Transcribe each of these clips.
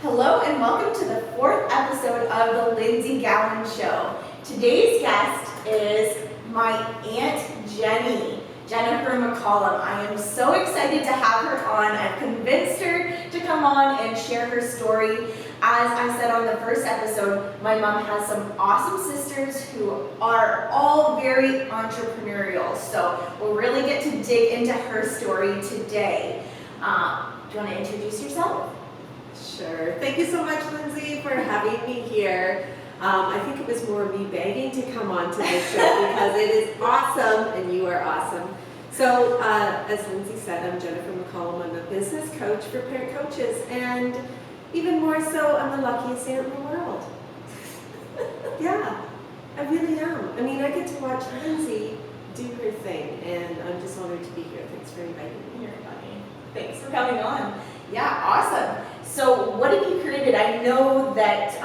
Hello and welcome to the fourth episode of the Lindsay Gowan Show. Today's guest is my Aunt Jenny, Jennifer McCallum. I am so excited to have her on. I've convinced her to come on and share her story. As I said on the first episode, my mom has some awesome sisters who are all very entrepreneurial. So we'll really get to dig into her story today. Do you want to introduce yourself? Sure. Thank you so much, Lindsay, for having me here. I think it was more me begging to come on to this show because it is awesome and you are awesome. So, as Lindsay said, I'm Jennifer McCallum. I'm a business coach for parent coaches, and even more so, I'm the luckiest aunt in the world. Yeah, I really am. I mean, I get to watch Lindsay do her thing, and I'm just honored to be here. Thanks for inviting me. You're funny. Thanks for coming on. Yeah, awesome. So what have you created? I know that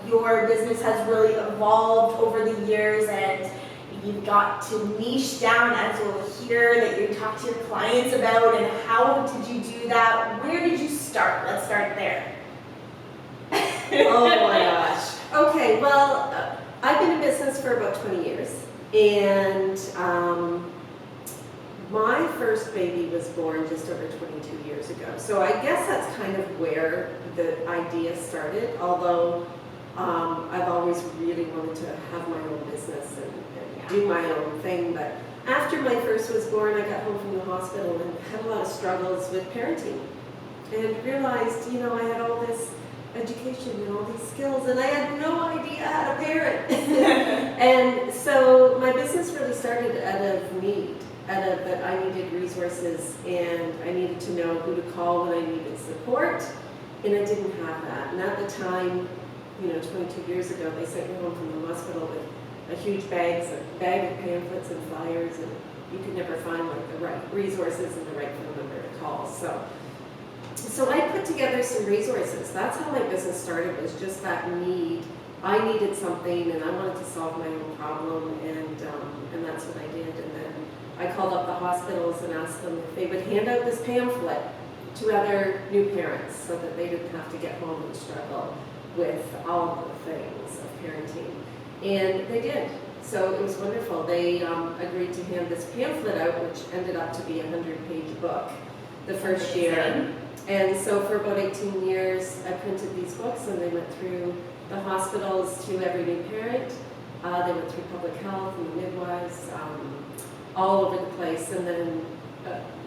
your business has really evolved over the years and you've got to niche down, as we'll hear, that you talk to your clients about. And how did you do that? Where did you start? Let's start there. Oh my gosh. Okay, well, I've been in business for about 20 years. And my first baby was born just over 22 years ago. So I guess that's kind of where the idea started, although I've always really wanted to have my own business and do my own thing. But after my first was born, I got home from the hospital and had a lot of struggles with parenting and realized, I had all this education and all these skills and I had no idea how to parent. And so my business really started out of need. That I needed resources and I needed to know who to call when I needed support, and I didn't have that. And at the time, 22 years ago, they sent me home from the hospital with a huge bag of pamphlets and flyers, and you could never find the right resources and the right phone number to call. So I put together some resources. That's how my business started, was just that need. I needed something and I wanted to solve my own problem, and that's what I did. And then I called up the hospitals and asked them if they would hand out this pamphlet to other new parents so that they didn't have to get home and struggle with all the things of parenting. And they did. So it was wonderful. They agreed to hand this pamphlet out, which ended up to be a 100-page book the first year. And so for about 18 years, I printed these books and they went through the hospitals to every new parent. They went through public health and the midwives, all over the place. And then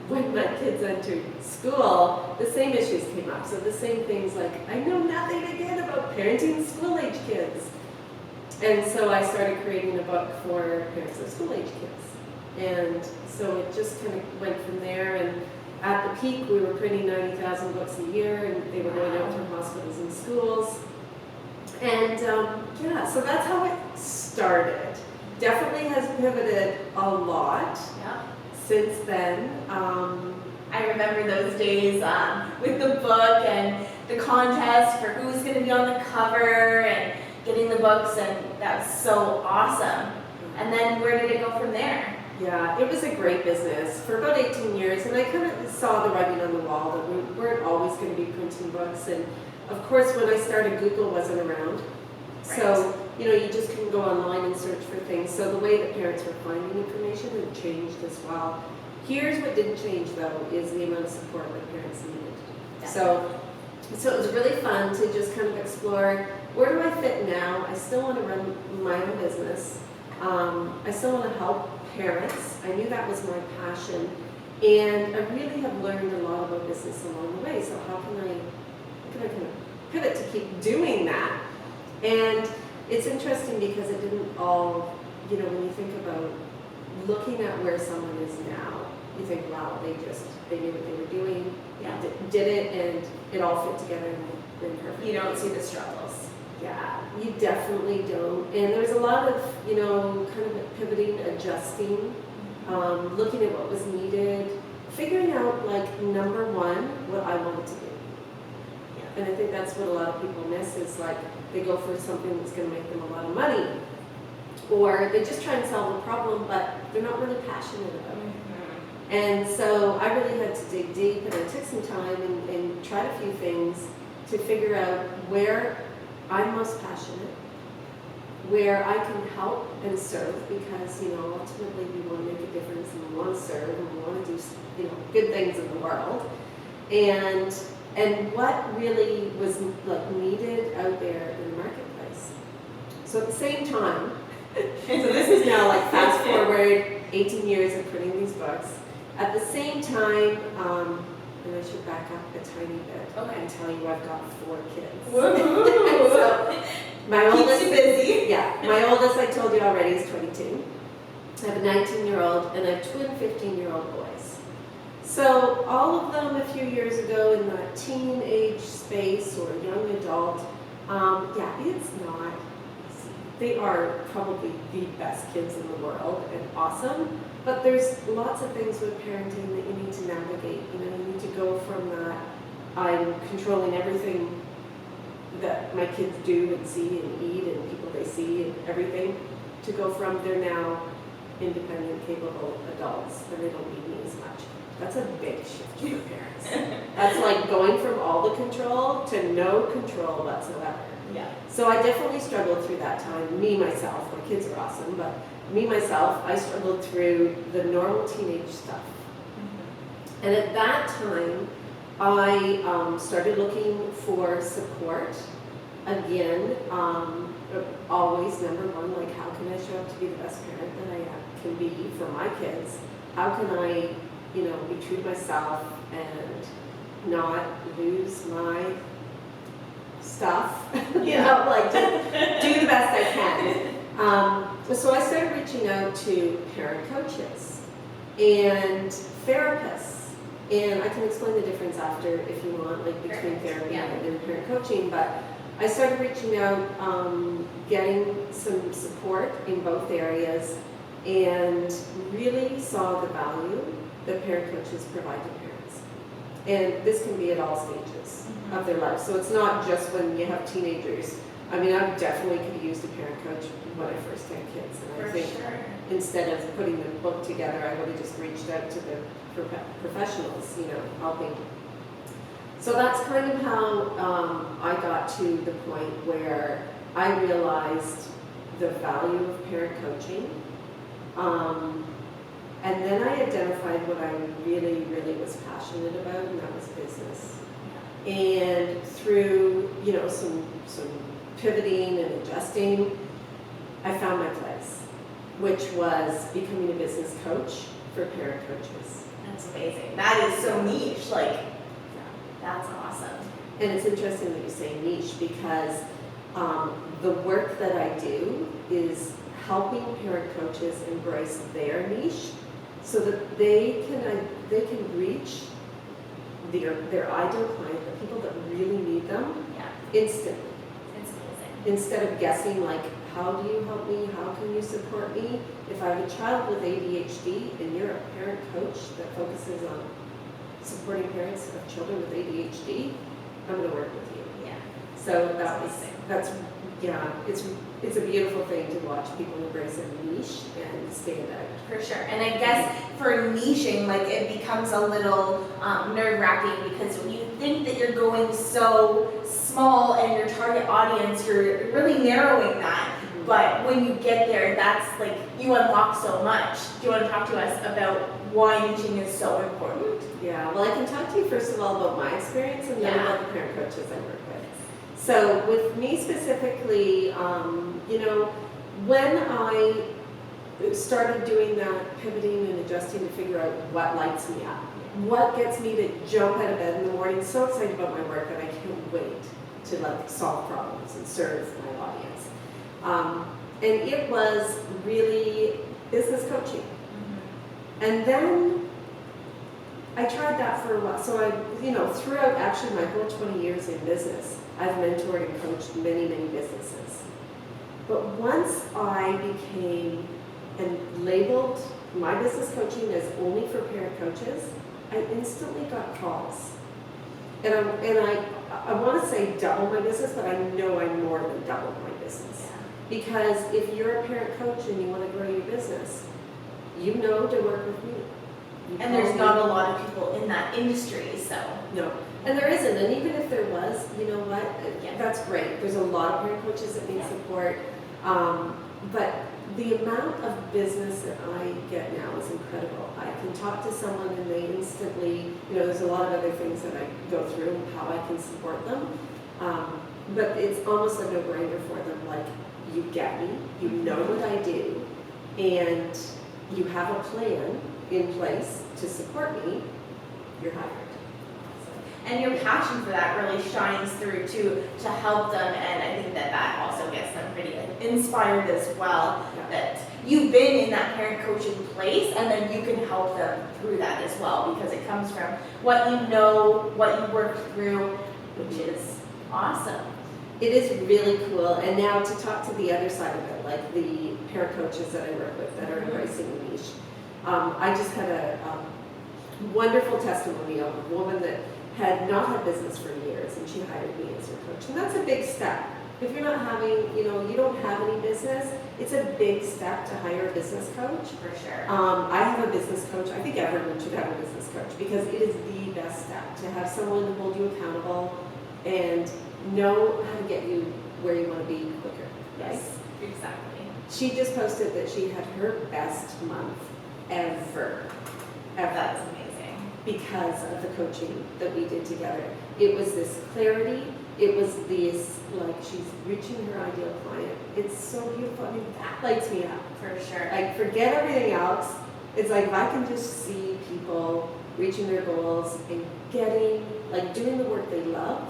when my kids entered school, the same issues came up. So the same things like, I know nothing again about parenting school-age kids. And so I started creating a book for parents of school-age kids. And so it just kind of went from there. And at the peak, we were printing 90,000 books a year, and they were going out to hospitals and schools. And so that's how it started. Definitely has pivoted a lot since then. I remember those days with the book and the contest for who's going to be on the cover and getting the books, and that was so awesome. And then where did it go from there? Yeah, it was a great business for about 18 years, and I kind of saw the writing on the wall that we weren't always going to be printing books. And of course, when I started, Google wasn't around. Right. So, you just couldn't go online and search for things. So the way that parents were finding information had changed as well. Here's what didn't change, though, is the amount of support that parents needed. So it was really fun to just kind of explore, where do I fit now? I still want to run my own business. I still want to help parents. I knew that was my passion. And I really have learned a lot about business along the way. So how can I kind of pivot to keep doing that? And it's interesting because it didn't all, when you think about looking at where someone is now, you think, wow, they knew what they were doing, did it, and it all fit together and perfect. You don't see the struggles. Yeah, you definitely don't. And there's a lot of, kind of pivoting, adjusting, looking at what was needed, figuring out, number one, what I wanted to do. And I think that's what a lot of people miss, is they go for something that's going to make them a lot of money, or they just try and solve a problem, but they're not really passionate about it. And so I really had to dig deep, and I took some time and tried a few things to figure out where I'm most passionate, where I can help and serve, because, ultimately we want to make a difference and we want to serve and we want to do, good things in the world. And what really was like needed out there in the marketplace. So at the same time, so this is now like fast forward 18 years of printing these books. At the same time, and I should back up a tiny bit and tell you I've got 4 kids. So my oldest, keeps you busy. Yeah, my oldest, I told you already, is 22. I have a 19-year-old and I have twin 15-year-old boys. So all of them a few years ago in that teenage space or young adult, it's not. They are probably the best kids in the world and awesome, but there's lots of things with parenting that you need to navigate. You need to go from that I'm controlling everything that my kids do and see and eat and people they see and everything, to go from they're now independent, capable adults and they don't need me as much. That's a big shift for parents. That's like going from all the control to no control whatsoever. Yeah. So I definitely struggled through that time. Me, myself, my kids are awesome, but me, myself, I struggled through the normal teenage stuff. Mm-hmm. And at that time, I started looking for support. Again, always number one, like how can I show up to be the best parent that I can be for my kids? How can I, be true to myself and not lose my stuff, just do the best I can. So I started reaching out to parent coaches and therapists, and I can explain the difference after if you want, like between therapy and parent coaching, but I started reaching out, getting some support in both areas, and really saw the value that parent coaches provide to parents. And this can be at all stages of their life. So it's not just when you have teenagers. I mean, I definitely could have used a parent coach when I first had kids. And I think instead of putting the book together, I would have just reached out to the professionals, helping. So that's kind of how I got to the point where I realized the value of parent coaching. And then I identified what I really, really was passionate about, and that was business. And through, some pivoting and adjusting, I found my place, which was becoming a business coach for parent coaches. That's amazing. That is so niche. That's awesome. And it's interesting that you say niche, because the work that I do is helping parent coaches embrace their niche, so that they can reach their ideal client, the people that really need them, instantly. It's amazing. Instead of guessing, like, how do you help me? How can you support me? If I have a child with ADHD and you're a parent coach that focuses on supporting parents of children with ADHD, I'm going to work with you. Yeah. So it's a beautiful thing to watch people embrace a niche and stand out. For sure. And I guess for niching, it becomes a little nerve-wracking, because when you think that you're going so small and your target audience, you're really narrowing that. Mm-hmm. But when you get there, that's you unlock so much. Do you want to talk to us about why niching is so important? Yeah, well, I can talk to you first of all about my experience and then about the parent coaches I work with. So with me specifically, when I started doing that pivoting and adjusting to figure out what lights me up, what gets me to jump out of bed in the morning, so excited about my work that I can't wait to solve problems and serve my audience. And it was really business coaching. Mm-hmm. And then I tried that for a while. So throughout actually my whole 20 years in business, I've mentored and coached many, many businesses. But once I became and labeled my business coaching as only for parent coaches, I instantly got calls. And I want to say double my business, but I know I'm more than double my business. Yeah. Because if you're a parent coach and you want to grow your business, you know to work with me. And there's not a lot of people in that industry, so. No, and there isn't. And even if there was, you know Yeah. That's great. There's a lot of parent coaches that need support. But the amount of business that I get now is incredible. I can talk to someone and they instantly, there's a lot of other things that I go through and how I can support them. But it's almost a no-brainer for them. Like, you get me, you know what I do, and you have a plan in place to support me, you're hired. And your passion for that really shines through to help them, and I think that also gets them pretty inspired as well. Yeah. That you've been in that parent coaching place, and then you can help them through that as well, because it comes from what you know, what you worked through, which is awesome. It is really cool. And now to talk to the other side of it, like the parent coaches that I work with that are embracing the niche. I just had a wonderful testimony of a woman that had not had business for years, and she hired me as her coach. And that's a big step. If you're not having, you don't have any business, it's a big step to hire a business coach. For sure. I have a business coach. I think everyone should have a business coach because it is the best step to have someone hold you accountable and know how to get you where you want to be quicker. Right? Yes, exactly. She just posted that she had her best month ever. That's amazing. Because of the coaching that we did together. It was this clarity. It was this, like, she's reaching her ideal client. It's so beautiful. I mean, that lights me up. For sure. Like, forget everything else. It's like, if I can just see people reaching their goals and doing the work they love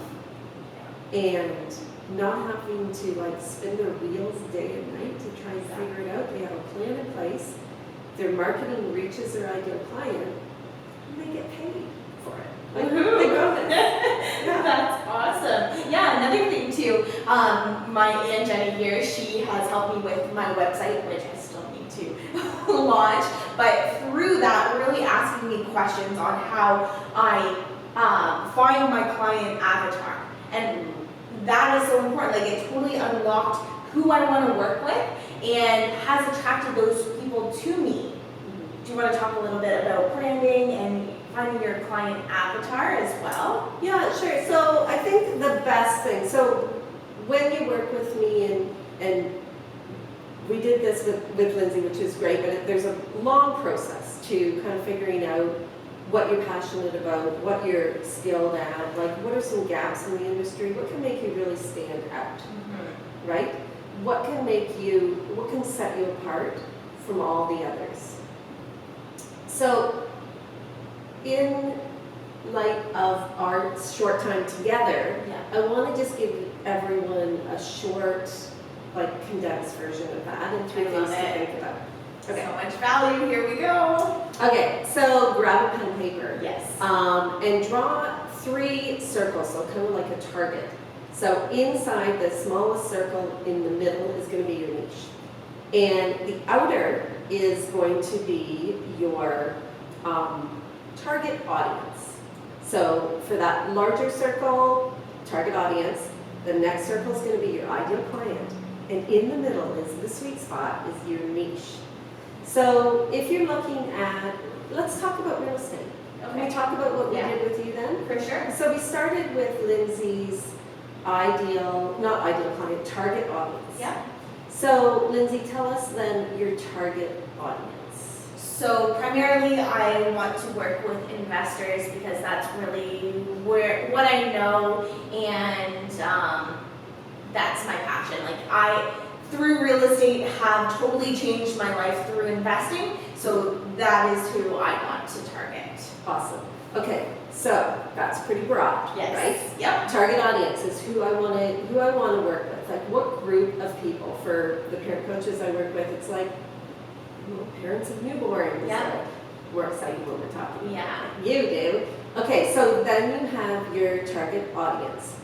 and not having to, like, spin their wheels day and night to try and figure it out. They have a plan in place. Their marketing reaches their ideal client, and they get paid for it. Like, they go That's awesome. Yeah, another thing too, my Aunt Jenny here, she has helped me with my website, which I still need to launch, but through that, really asking me questions on how I find my client avatar. And that is so important. Like, it totally unlocked who I want to work with and has attracted those people to me. Do you want to talk a little bit about branding and finding your client avatar as well? Yeah, sure. So I think the best thing, so when you work with me and we did this with Lindsay, which is great, but there's a long process to kind of figuring out what you're passionate about, what you're skilled at, like what are some gaps in the industry, what can make you really stand out, right? What can set you apart from all the others? So in light of our short time together, I want to just give everyone a short, like, condensed version of that and 3 things to think about. Okay. So much value, here we go. Okay, so grab a pen and paper. Yes. And draw 3 circles, so kind of like a target. So inside the smallest circle in the middle is going to be your niche. And the outer is going to be your target audience. So for that larger circle, target audience, the next circle is going to be your ideal client. And in the middle is the sweet spot, is your niche. So if you're looking at, let's talk about real estate. Okay. Can we talk about what we Yeah. did with you then? For sure. So we started with Lindsay's not ideal client, target audience. Yeah. So Lindsay, tell us then your target audience. So primarily I want to work with investors because that's really what I know, and that's my passion. Like, through real estate, have totally changed my life through investing, so that is who I want to target. Awesome. Okay, so that's pretty broad, Yes. right? Yep. Target audience is who I want to work with. Like, what group of people? For the parent coaches I work with, it's like, parents of newborns. Yeah. Like, we're excited when we're talking. Yeah. You do. Okay, so then you have your target audience.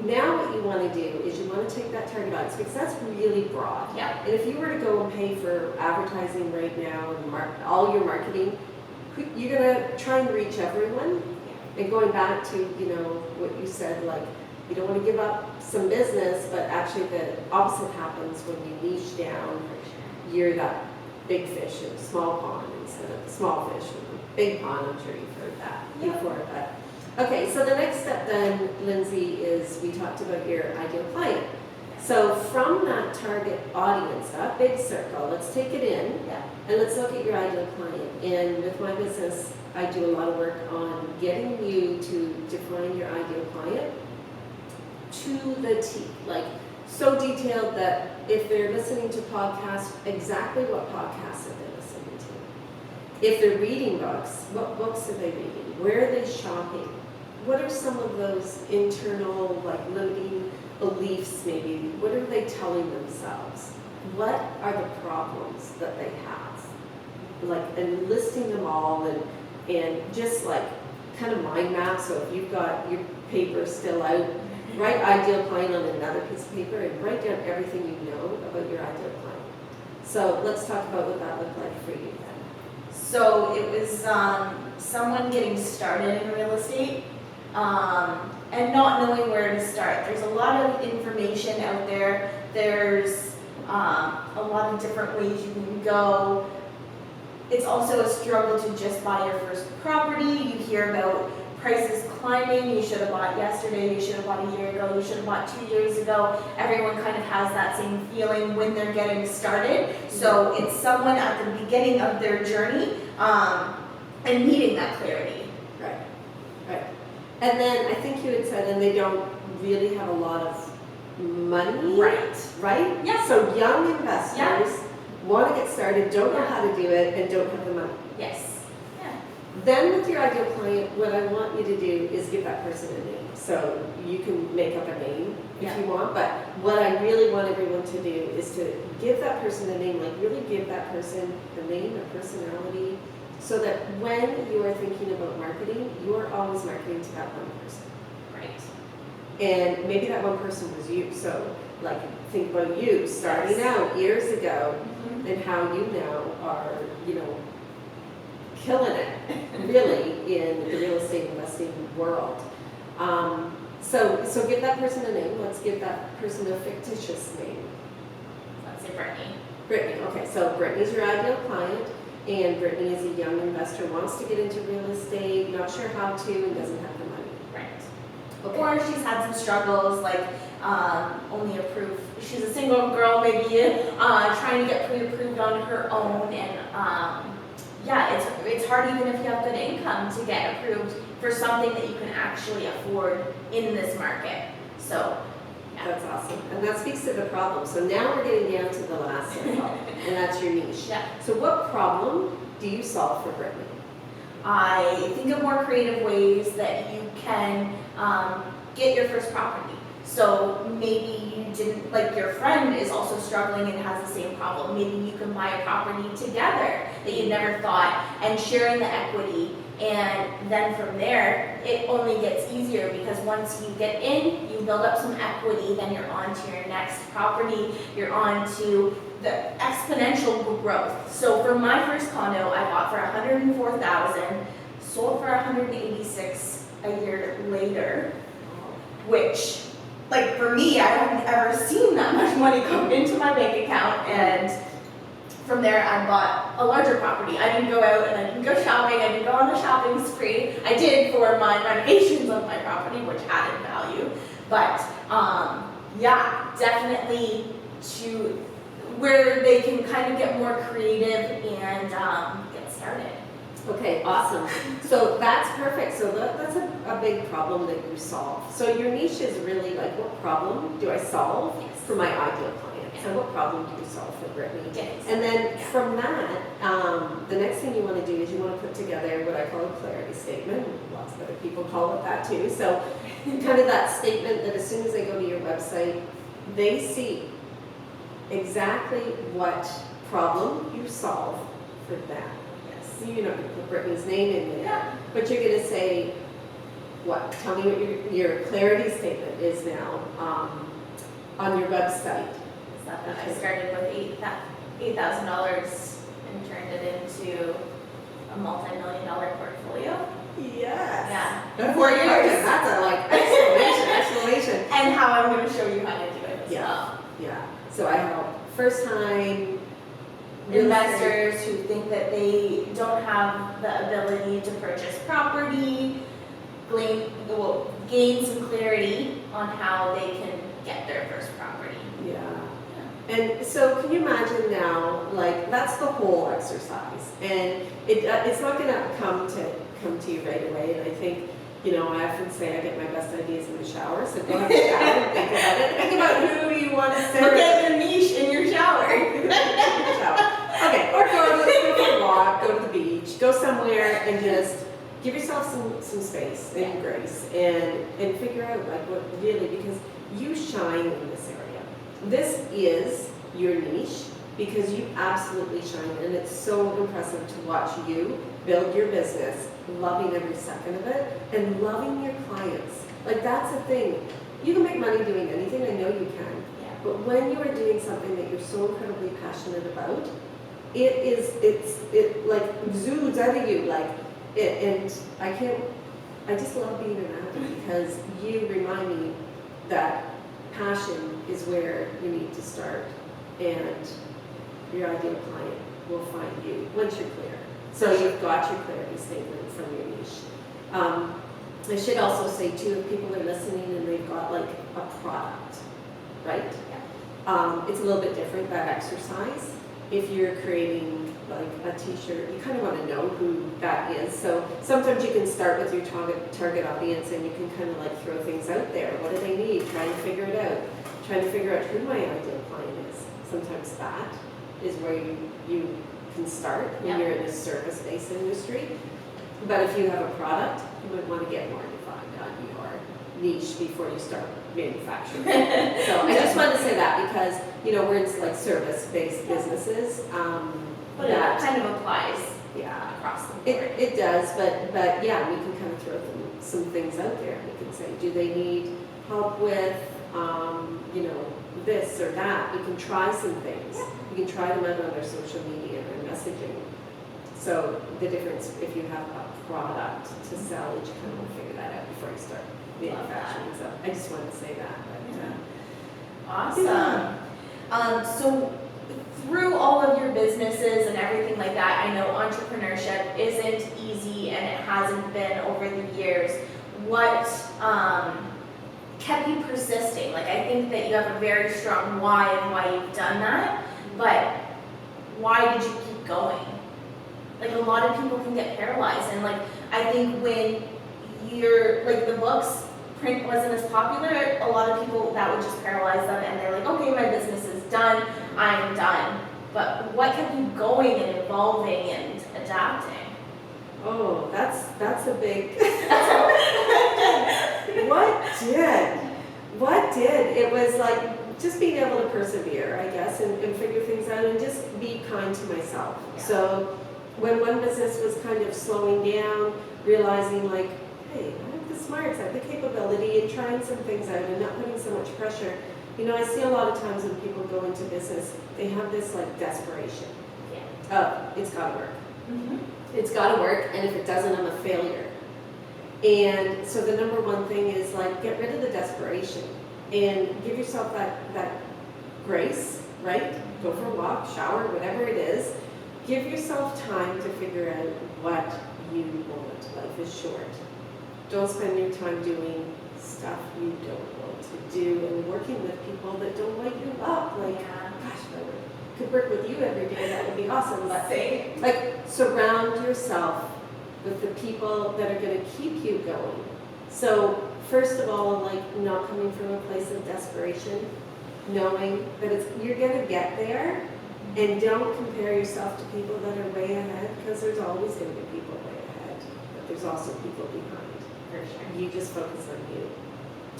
Now what you want to do is you want to take that target audience, because that's really broad. Yep. And if you were to go and pay for advertising right now and all your marketing, you're going to try and reach everyone. And going back to, what you said, like, you don't want to give up some business, but actually the opposite happens when you niche down. You're that big fish in a small pond instead of the small fish in a big pond. I'm sure you've heard that before. But Okay, so the next step then, Lindsay, is we talked about your ideal client. So from that target audience, that big circle, let's take it in Yeah. and let's look at your ideal client. And with my business, I do a lot of work on getting you to define your ideal client to the T. Like, so detailed that if they're listening to podcasts, exactly what podcasts are they listening to? If they're reading books, what books are they reading? Where are they shopping? What are some of those internal, like, limiting beliefs maybe? What are they telling themselves? What are the problems that they have? Like, and listing them all and just like kind of mind map. So if you've got your paper still out, write ideal client on another piece of paper and write down everything you know about your ideal client. So let's talk about what that looked like for you then. So it was someone getting started in real estate and not knowing where to start. There's a lot of information out there. There's a lot of different ways you can go. It's also a struggle to just buy your first property. You hear about prices climbing. You should have bought yesterday. You should have bought a year ago. You should have bought 2 years ago. Everyone kind of has that same feeling when they're getting started. So it's someone at the beginning of their journey and needing that clarity. Right, right. And then I think you had said, and they don't really have a lot of money. Right? Yeah. So young investors want to get started, don't know how to do it, and don't have the money. Yes. Yeah. Then with your ideal client, what I want you to do is give that person a name. So you can make up a name if you want, but what I really want everyone to do is to give that person a name, like really give that person a name, a personality, so that when you are thinking about marketing, you are always marketing to that one person. Right. And maybe that one person was you. So like think about you starting out years ago and how you now are, killing it really in the real estate investing world. So give that person a name. Let's give that person a fictitious name. Let's say Brittany. Brittany. Okay, so Brittany's your ideal client, and Brittany is a young investor, wants to get into real estate, not sure how to, and doesn't have the money. Right. Okay. Or she's had some struggles, like only approved. She's a single girl, maybe trying to get pre-approved on her own, and it's hard even if you have good income to get approved for something that you can actually afford in this market. So. That's awesome. And that speaks to the problem. So now we're getting down to the last circle, and that's your niche. Yeah. So what problem do you solve for Brittany? I think of more creative ways that you can get your first property. So maybe you didn't, like your friend is also struggling and has the same problem. Maybe you can buy a property together that you never thought and sharing the equity. And then from there, it only gets easier because once you get in, you build up some equity, then you're on to your next property, you're on to the exponential growth. So for my first condo, I bought for $104,000, sold for $186 a year later, which, like for me, I haven't ever seen that much money come into my bank account. And from there, I bought a larger property. I didn't go out and I didn't go shopping. I didn't go on a shopping spree. I did for my renovations of my property, which added value. But definitely to where they can kind of get more creative and get started. Okay, awesome. So that's perfect. So that's a big problem that you solve. So your niche is really like, what problem do I solve for my ideal client? So what problem do you solve for Brittany? Yes. And then from that, the next thing you want to do is you want to put together what I call a clarity statement. Lots of other people call it that too. So kind of that statement that as soon as they go to your website, they see exactly what problem you solve for them. Yes. You're not going to put Brittany's name in there, but you're going to say, what? Tell me what your clarity statement is now on your website. I started with $8,000 and turned it into a multi-million-dollar portfolio. Yes. Yeah. That's 4 years. That's a exclamation. And how I'm going to show you how to do it as well. Yeah. So I help first-time investors who think that they don't have the ability to purchase property, gain some clarity on how they can get their first property. Yeah. And so can you imagine now, like, that's the whole exercise. And it's not going to come to you right away. And I think, you know, I often say I get my best ideas in the shower. So go have a shower and think about it. Think about who you want to serve. Look at your niche in your shower. Okay, or go for a walk, go to the beach, go somewhere and just give yourself some space and grace and figure out like what really, because you shine in this area. This is your niche because you absolutely shine, and it's so impressive to watch you build your business, loving every second of it, and loving your clients. Like, that's the thing. You can make money doing anything, I know you can. Yeah. But when you are doing something that you're so incredibly passionate about, it like exudes out of you, like it, and I just love being around you because you remind me that passion is where you need to start, and your ideal client will find you once you're clear. So you've got your clarity statement from your niche. I should also say too, if people are listening and they've got like a product, right? Yeah. It's a little bit different, that exercise. If you're creating like a t-shirt, you kind of want to know who that is. So sometimes you can start with your target audience and you can kind of like throw things out there. What do they need? Trying to figure it out. Trying to figure out who my ideal client is. Sometimes that is where you can start when you're in a service-based industry. But if you have a product, you might want to get more defined on your niche before you start manufacturing. So I just wanted to say that because, you know, we're in like service-based businesses. But that kind of applies across the board. It does, but yeah, we can kind of throw some things out there. We can say, do they need help with, you know, this or that? We can try some things. We can try them out on our social media and messaging. So the difference, if you have a product to sell, you kind of want to figure that out before you start manufacturing. So I just wanted to say that. But, awesome. So through all of your businesses and everything like that, I know entrepreneurship isn't easy and it hasn't been over the years. What kept you persisting? Like, I think that you have a very strong why of why you've done that, but why did you keep going? Like, a lot of people can get paralyzed, and like, I think when you're, like, the books print wasn't as popular, a lot of people, that would just paralyze them and they're like, okay, my business is done, I'm done. But what kept you going and evolving and adapting? oh, that's a big. What did? It was like just being able to persevere, I guess, and figure things out and just be kind to myself. Yeah. So when one business was kind of slowing down, realizing like, hey, I have the smarts, I have the capability, and trying some things out and not putting so much pressure. You know, I see a lot of times when people go into business, they have this like desperation. Yeah. Oh, it's gotta work. Mm-hmm. It's gotta work, and if it doesn't, I'm a failure. And so the number one thing is like, get rid of the desperation and give yourself that grace, right? Go for a walk, shower, whatever it is. Give yourself time to figure out what you want. Life is short. Don't spend your time doing stuff you don't want to do and working with people that don't light you up. Like, gosh, if I could work with you every day, that would be awesome. But Same. like, surround yourself with the people that are going to keep you going. So first of all, like, not coming from a place of desperation, knowing that you're going to get there, and don't compare yourself to people that are way ahead, because there's always going to be people way ahead, but there's also people behind. For sure. You just focus on you.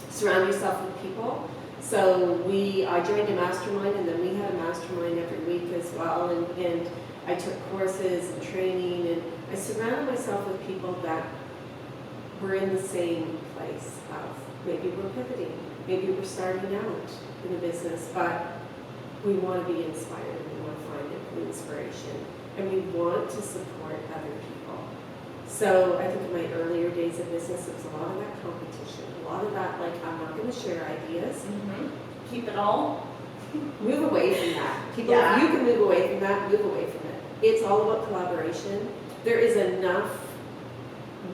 Surround yourself with people. So I joined a mastermind, and then we had a mastermind every week as well, and I took courses and training, and I surrounded myself with people that were in the same place of maybe we're pivoting, maybe we're starting out in a business, but we want to be inspired, we want to find inspiration, and we want to support other people. So I think in my earlier days of business, it was a lot of that competition, a lot of that, like, I'm not going to share ideas. Mm-hmm. Keep it all. Move away from that. People, Yeah. if you can move away from that, move away from it. It's all about collaboration. There is enough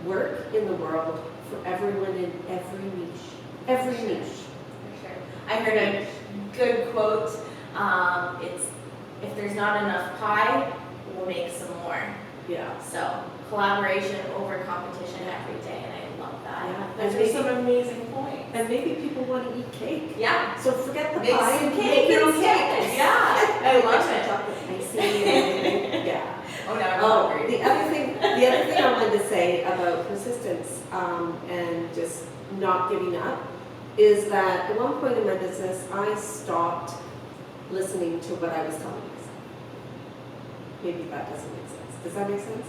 work in the world for everyone in every niche. Every niche. For sure. I heard a good quote. It's if there's not enough pie, we'll make some more. Yeah. So collaboration over competition every day, and I love that. Yeah. Those are some amazing points. And maybe people want to eat cake. Yeah. So forget the Make pie some and cake make your own instead. cake. Yeah. I love it. Chocolate icing and yeah. Oh, now I'm Oh, hungry. the other thing I wanted to say about persistence and just not giving up is that at one point in my business, I stopped listening to what I was telling myself. Maybe that doesn't make sense. Does that make sense?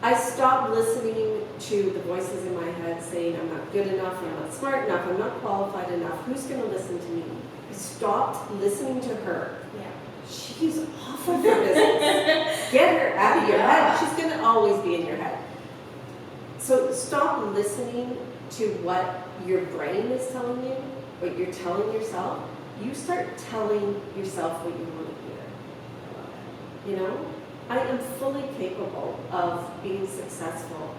I stopped listening to the voices in my head saying I'm not good enough, I'm not smart enough, I'm not qualified enough. Who's going to listen to me? I stopped listening to her. Yeah. She's awful for business. Get her out of your head. She's going to always be in your head. So stop listening to what your brain is telling you, what you're telling yourself. You start telling yourself what you want to hear. You know? I am fully capable of being successful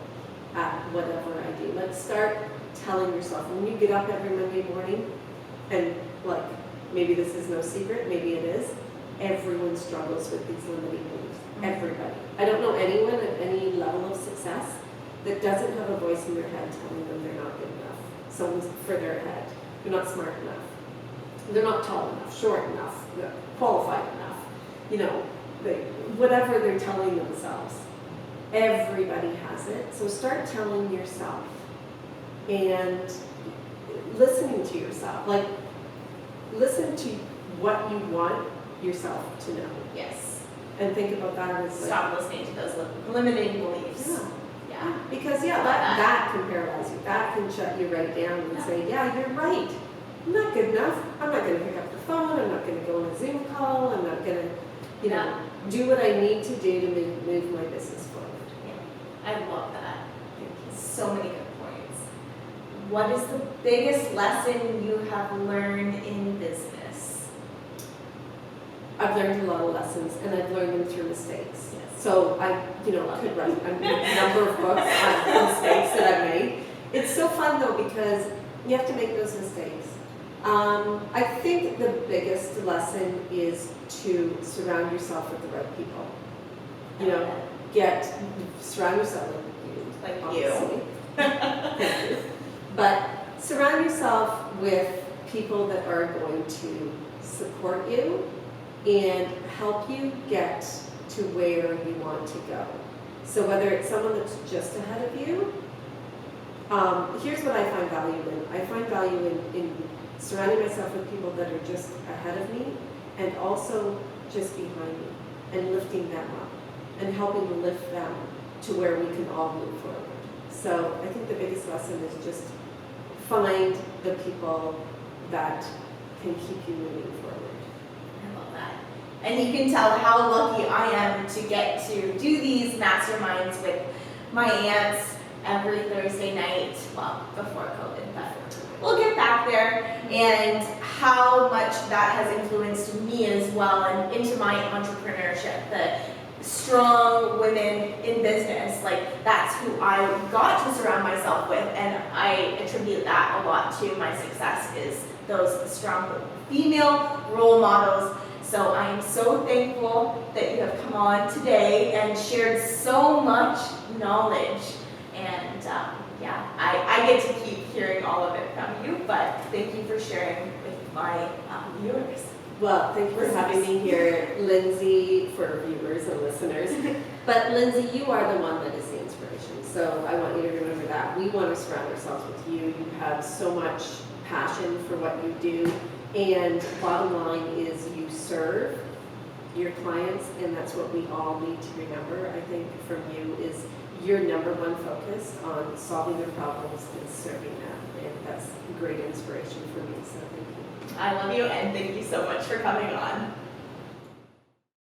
at whatever I do. Let's start telling yourself when you get up every Monday morning, and like, maybe this is no secret, maybe it is, everyone struggles with these limiting beliefs. Everybody. I don't know anyone at any level of success that doesn't have a voice in their head telling them they're not good enough. Someone's further ahead. They're not smart enough. They're not tall enough, short enough, qualified enough. You know, whatever they're telling themselves. Everybody has it. So start telling yourself and listening to yourself. Like, listen to what you want yourself to know. Yes. And think about that as like, Stop listening to those limiting beliefs. yeah. Yeah. Because that can paralyze you. That can shut you right down and say, yeah, you're right. I'm not good enough. I'm not going to pick up the phone. I'm not going to go on a Zoom call. I'm not going to, do what I need to do to move my business forward. Yeah. I love that. So many good points. What is the biggest lesson you have learned in business? I've learned a lot of lessons, and I've learned them through mistakes. Yes. So I, could write a number of books on mistakes that I've made. It's so fun though because you have to make those mistakes. I think the biggest lesson is to surround yourself with the right people. Surround yourself with you. Like obviously. you. Thank you. But surround yourself with people that are going to support you and help you get to where you want to go. So whether it's someone that's just ahead of you, here's what I find value in. I find value in surrounding myself with people that are just ahead of me and also just behind me and lifting them up and helping to lift them to where we can all move forward. So I think the biggest lesson is just find the people that can keep you moving forward. I love that. And you can tell how lucky I am to get to do these masterminds with my aunts every Thursday night, well, before COVID, but we'll get back there, and how much that has influenced me as well and into my entrepreneurship. The strong women in business, like that's who I got to surround myself with, and I attribute that a lot to my success is those strong female role models. So I am so thankful that you have come on today and shared so much knowledge. And I get to keep hearing all of it from you, but thank you for sharing with my viewers. Well, thank you for having me here, Lindsay, for viewers and listeners. But Lindsay, you are the one that is the inspiration. So I want you to remember that. We want to surround ourselves with you. You have so much passion for what you do. And bottom line is you serve your clients, and that's what we all need to remember, I think, from you is your number one focus on solving their problems and serving them. And that's great inspiration for me, so thank you. I love you, and thank you so much for coming on.